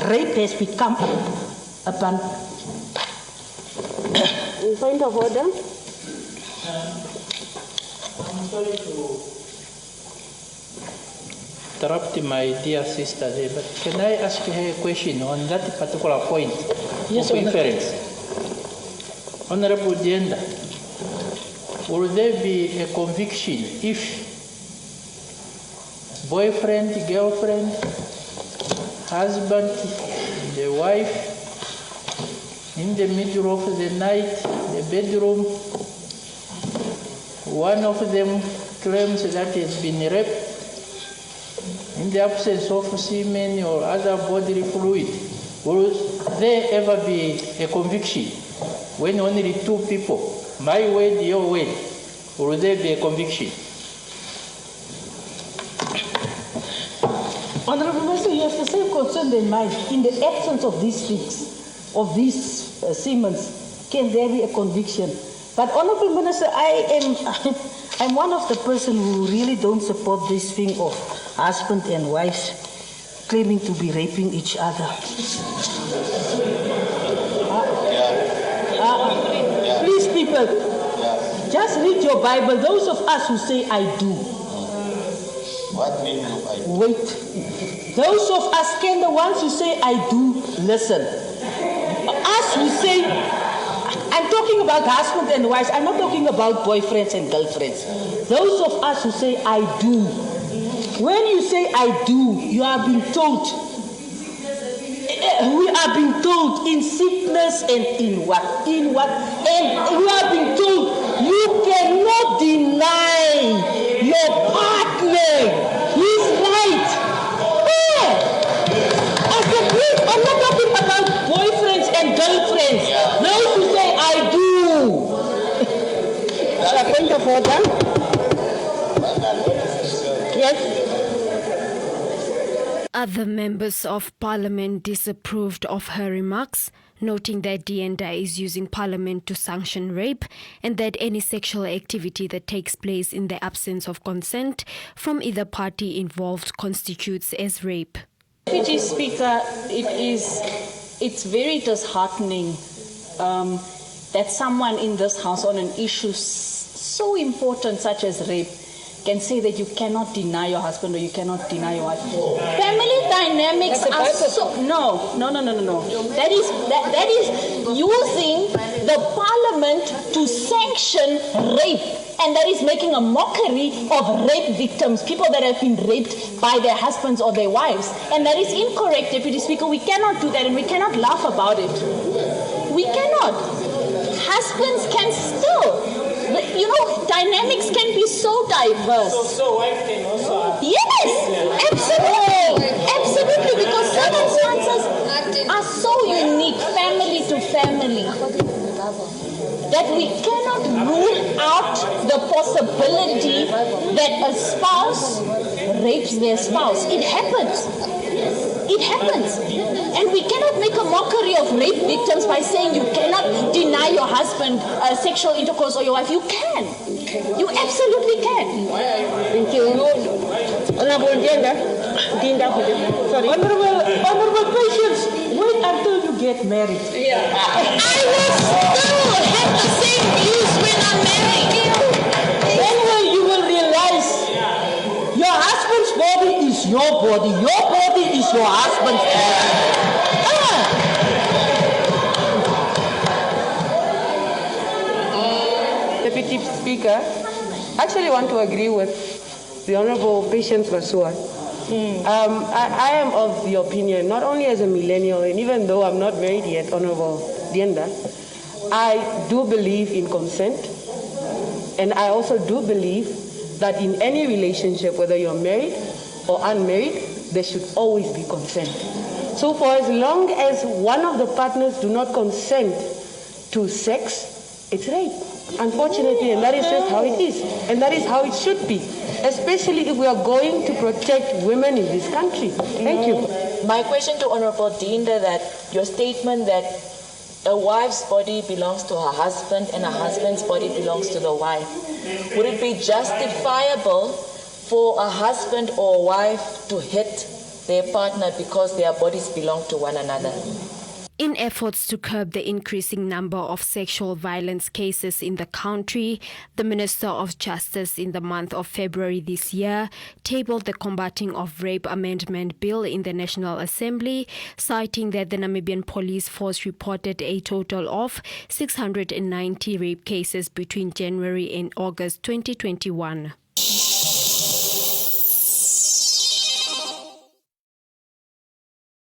rape has become a bun. Point of order. I'm sorry to interrupt my dear sister there, but can I ask her a question on that particular point Yes, of inference? Honorable Dienda, will there be a conviction if boyfriend, girlfriend, husband, the wife, in the middle of the night, the bedroom, one of them claims that he has been raped in the absence of semen or other bodily fluid? Will there ever be a conviction when only two people, my word, your word, will there be a conviction? Honorable Minister, you have the same concern in mind. In the absence of these things, of these semens, can there be a conviction? But Honorable Minister, I'm one of the person who really don't support this thing of husband and wives claiming to be raping each other. Please, people, just read your Bible. Those of us who say I do. What means I do? Wait. Those of us, can the ones who say I do, listen. Us who say, I'm talking about husband and wives, I'm not talking about boyfriends and girlfriends. Those of us who say I do, when you say I do, you are being told, we are being told in sickness and in what? In what? And we are being told you cannot deny your partner his right. I'm not talking about boyfriends and girlfriends. Those who say I do. Point of order. Yes. Other members of Parliament disapproved of her remarks, noting that Dienda is using Parliament to sanction rape and that any sexual activity that takes place in the absence of consent from either party involved constitutes as rape. Deputy Speaker, it's very disheartening that someone in this House on an issue so important such as rape can say that you cannot deny your husband or you cannot deny your wife. Family dynamics are so... No. That is using the Parliament to sanction rape. And that is making a mockery of rape victims, people that have been raped by their husbands or their wives. And that is incorrect, Deputy Speaker. We cannot do that and we cannot laugh about it. We cannot. Husbands can still... dynamics can be so diverse. So wife can also... Yes, absolutely, because circumstances are so unique, family to family, that we cannot rule out the possibility that a spouse rapes their spouse. It happens. And we cannot make a mockery of rape victims by saying you cannot deny your husband sexual intercourse or your wife. You can. You absolutely can. Thank you. Honorable Dienda. Sorry. Honorable Patience, wait until you get married. I will still have the same views when I'm married. Anyway, you will realize your husband's body is your body. Your body is your husband's body. Deputy Speaker, I actually want to agree with the Honorable Patience Vasua. I am of the opinion, not only as a millennial, and even though I'm not married yet, Honorable Dienda, I do believe in consent, and I also do believe that in any relationship, whether you're married or unmarried, there should always be consent. So for as long as one of the partners do not consent to sex, it's rape, unfortunately, and that is just how it is, and that is how it should be, especially if we are going to protect women in this country. Thank you. My question to Honorable Dienda, that your statement that a wife's body belongs to her husband and a husband's body belongs to the wife, would it be justifiable for a husband or a wife to hit their partner because their bodies belong to one another. In efforts to curb the increasing number of sexual violence cases in the country, the Minister of Justice in the month of February this year tabled the Combating of Rape Amendment Bill in the National Assembly, citing that the Namibian police force reported a total of 690 rape cases between January and August 2021.